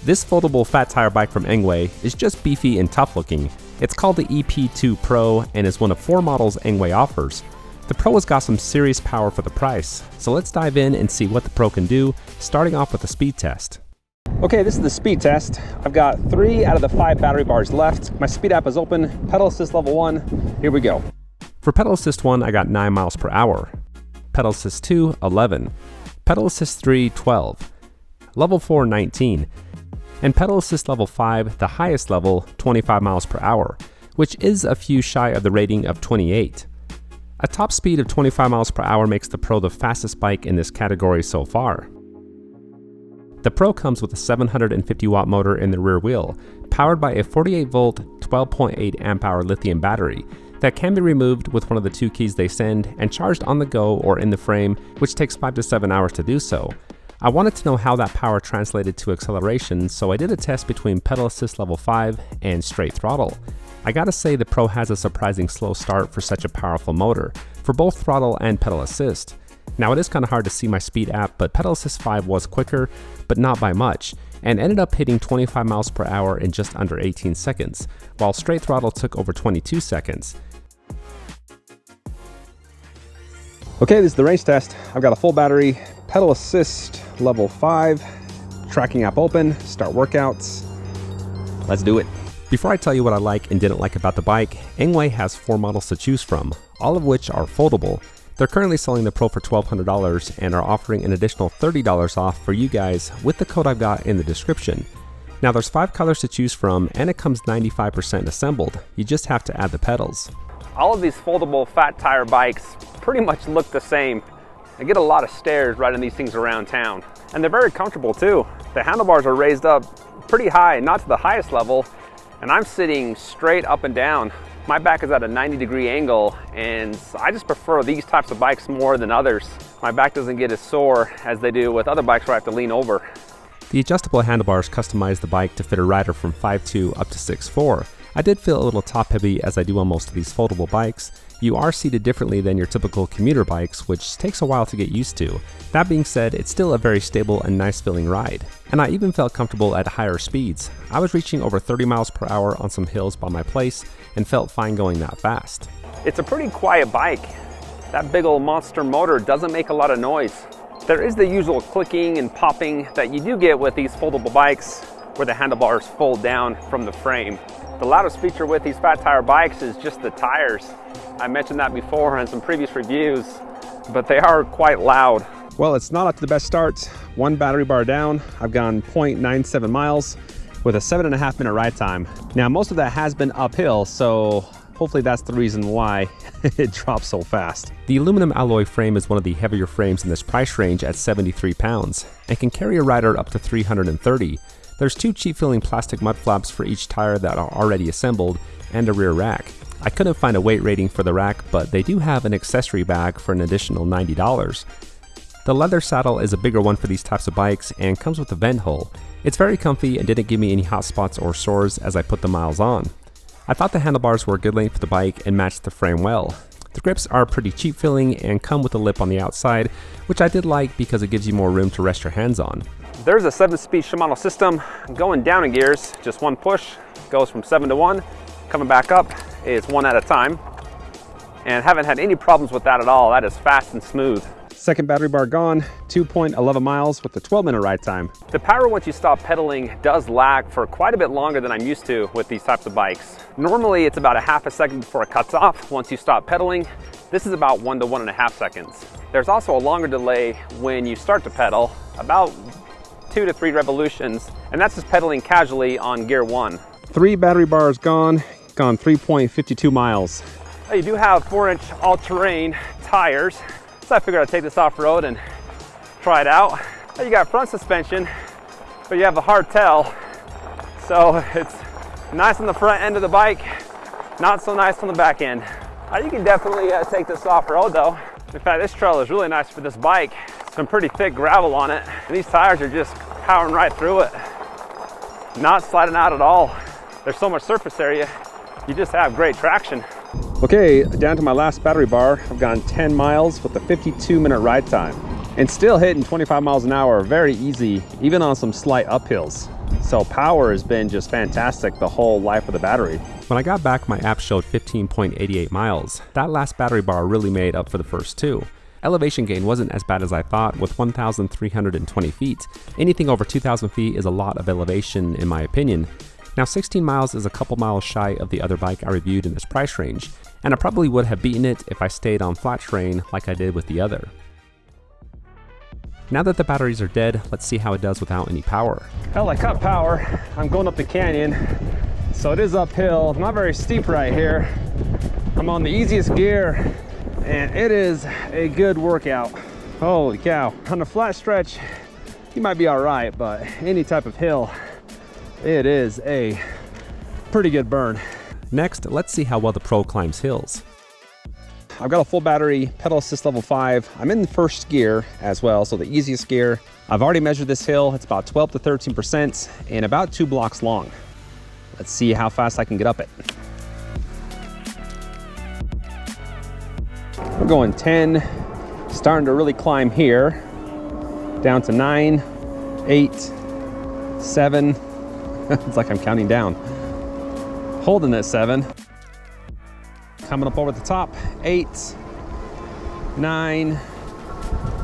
This foldable fat tire bike from Engwe is just beefy and tough looking. It's called the EP2 Pro and is one of 4 models Engwe offers. The Pro has got some serious power for the price, so let's dive in and see what the Pro can do, starting off with a speed test. Okay, this is the speed test. I've got 3 out of the 5 battery bars left. My speed app is open, pedal assist level 1, here we go. For pedal assist 1, I got 9 miles per hour. Pedal assist 2, 11. Pedal assist 3, 12. Level 4, 19. And pedal assist level 5, the highest level, 25 miles per hour, which is a few shy of the rating of 28. A top speed of 25 miles per hour makes the Pro the fastest bike in this category so far. The Pro comes with a 750 watt motor in the rear wheel, powered by a 48 volt, 12.8 amp hour lithium battery that can be removed with one of the 2 keys they send and charged on the go or in the frame, which takes 5 to 7 hours to do so. I wanted to know how that power translated to acceleration, so I did a test between pedal assist level 5 and straight throttle. I gotta say the Pro has a surprising slow start for such a powerful motor, for both throttle and pedal assist. Now it is kind of hard to see my speed app, but pedal assist 5 was quicker, but not by much, and ended up hitting 25 miles per hour in just under 18 seconds, while straight throttle took over 22 seconds. Okay, this is the range test. I've got a full battery, pedal assist level 5, tracking app open, start workouts. Let's do it. Before I tell you what I like and didn't like about the bike, Engwe has 4 models to choose from, all of which are foldable. They're currently selling the Pro for $1,200 and are offering an additional $30 off for you guys with the code I've got in the description. Now there's 5 colors to choose from and it comes 95% assembled. You just have to add the pedals. All of these foldable fat tire bikes pretty much look the same. I get a lot of stares riding these things around town. And they're very comfortable too. The handlebars are raised up pretty high, not to the highest level, and I'm sitting straight up and down. My back is at a 90-degree angle, and I just prefer these types of bikes more than others. My back doesn't get as sore as they do with other bikes where I have to lean over. The adjustable handlebars customize the bike to fit a rider from 5'2" up to 6'4". I did feel a little top heavy as I do on most of these foldable bikes. You are seated differently than your typical commuter bikes, which takes a while to get used to. That being said, it's still a very stable and nice feeling ride. And I even felt comfortable at higher speeds. I was reaching over 30 miles per hour on some hills by my place and felt fine going that fast. It's a pretty quiet bike. That big old monster motor doesn't make a lot of noise. There is the usual clicking and popping that you do get with these foldable bikes where the handlebars fold down from the frame. The loudest feature with these fat tire bikes is just the tires. I mentioned that before in some previous reviews, but they are quite loud. Well, it's not up to the best start. 1 battery bar down. I've gone 0.97 miles with a 7.5 minute ride time. Now, most of that has been uphill, so hopefully that's the reason why it drops so fast. The aluminum alloy frame is one of the heavier frames in this price range at 73 pounds and can carry a rider up to 330. There's 2 cheap-feeling plastic mud flaps for each tire that are already assembled and a rear rack. I couldn't find a weight rating for the rack, but they do have an accessory bag for an additional $90. The leather saddle is a bigger one for these types of bikes and comes with a vent hole. It's very comfy and didn't give me any hot spots or sores as I put the miles on. I thought the handlebars were a good length for the bike and matched the frame well. The grips are pretty cheap feeling and come with a lip on the outside, which I did like because it gives you more room to rest your hands on. There's a 7-speed Shimano system. Going down in gears, just 1 push, goes from 7 to 1. Coming back up is 1 at a time. And haven't had any problems with that at all. That is fast and smooth. Second battery bar gone, 2.11 miles with a 12-minute ride time. The power once you stop pedaling does lag for quite a bit longer than I'm used to with these types of bikes. Normally it's about a half a second before it cuts off once you stop pedaling. This is about 1 to 1.5 seconds. There's also a longer delay when you start to pedal, about 2 to 3 revolutions, and that's just pedaling casually on gear 1. 3 battery bars gone 3.52 miles. You do have 4-inch all-terrain tires, so I figured I'd take this off-road and try it out. You got front suspension, but you have a hardtail, so it's nice on the front end of the bike, not so nice on the back end. You can definitely take this off-road though. In fact, this trail is really nice for this bike. Some pretty thick gravel on it, and these tires are just powering right through it. Not sliding out at all. There's so much surface area, you just have great traction. Okay, down to my last battery bar. I've gone 10 miles with a 52-minute ride time and still hitting 25 miles an hour very easy, even on some slight uphills. So power has been just fantastic the whole life of the battery. When I got back, my app showed 15.88 miles. That last battery bar really made up for the first two. Elevation gain wasn't as bad as I thought with 1,320 feet. Anything over 2,000 feet is a lot of elevation in my opinion. Now 16 miles is a couple miles shy of the other bike I reviewed in this price range, and I probably would have beaten it if I stayed on flat terrain like I did with the other. Now that the batteries are dead, let's see how it does without any power. Hell, I cut power. I'm going up the canyon, so it is uphill. Not very steep right here. I'm on the easiest gear, and it is a good workout. Holy cow. On a flat stretch, you might be all right, but any type of hill, it is a pretty good burn. Next, let's see how well the Pro climbs hills. I've got a full battery, pedal assist level 5. I'm in the first gear as well, so the easiest gear. I've already measured this hill. It's about 12 to 13% and about 2 blocks long. Let's see how fast I can get up it. We're going 10, starting to really climb here. Down to 9, 8, 7. It's like I'm counting down. Holding at 7. Coming up over the top, 8, 9,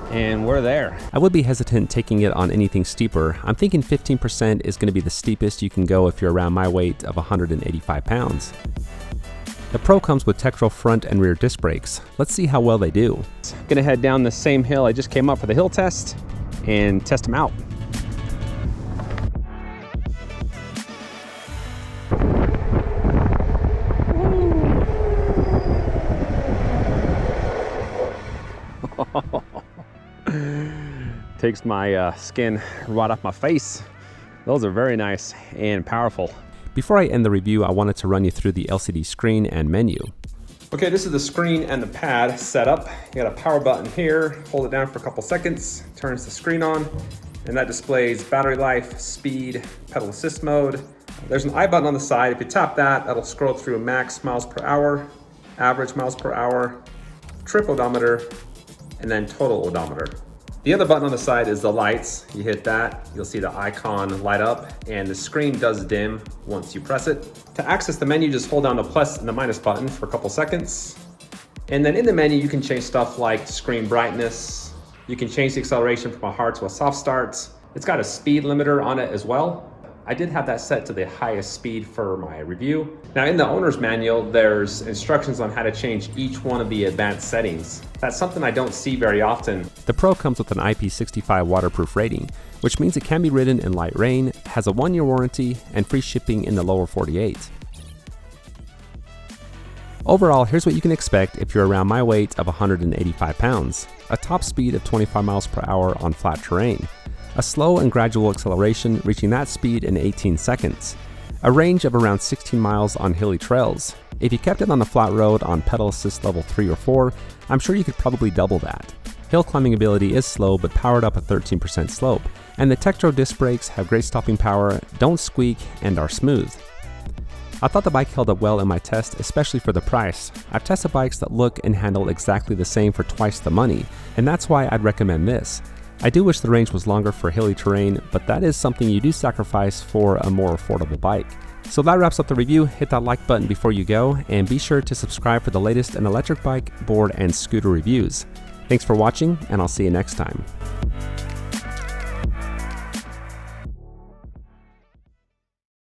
and we're there. I would be hesitant taking it on anything steeper. I'm thinking 15% is going to be the steepest you can go if you're around my weight of 185 pounds. The Pro comes with Tektro front and rear disc brakes. Let's see how well they do. Gonna head down the same hill I just came up for the hill test and test them out. Takes my skin right off my face. Those are very nice and powerful. Before I end the review, I wanted to run you through the LCD screen and menu. Okay, this is the screen and the pad setup. You got a power button here. Hold it down for a couple seconds, turns the screen on, and that displays battery life, speed, pedal assist mode. There's an I button on the side. If you tap that, that'll scroll through max miles per hour, average miles per hour, trip odometer, and then total odometer. The other button on the side is the lights. You hit that, you'll see the icon light up, and the screen does dim once you press it. To access the menu, just hold down the plus and the minus button for a couple seconds. And then in the menu, you can change stuff like screen brightness. You can change the acceleration from a hard to a soft start. It's got a speed limiter on it as well. I did have that set to the highest speed for my review. Now in the owner's manual, there's instructions on how to change each one of the advanced settings. That's something I don't see very often. The Pro comes with an IP65 waterproof rating, which means it can be ridden in light rain, has a 1-year warranty, and free shipping in the lower 48. Overall, here's what you can expect if you're around my weight of 185 pounds. A top speed of 25 miles per hour on flat terrain. A slow and gradual acceleration, reaching that speed in 18 seconds. A range of around 16 miles on hilly trails. If you kept it on the flat road on pedal assist level 3 or 4, I'm sure you could probably double that. Hill climbing ability is slow but powered up at 13% slope, and the Tektro disc brakes have great stopping power, don't squeak, and are smooth. I thought the bike held up well in my test, especially for the price. I've tested bikes that look and handle exactly the same for twice the money, and that's why I'd recommend this. I do wish the range was longer for hilly terrain, but that is something you do sacrifice for a more affordable bike. So that wraps up the review. Hit that like button before you go, and be sure to subscribe for the latest in electric bike, board, and scooter reviews. Thanks for watching, and I'll see you next time.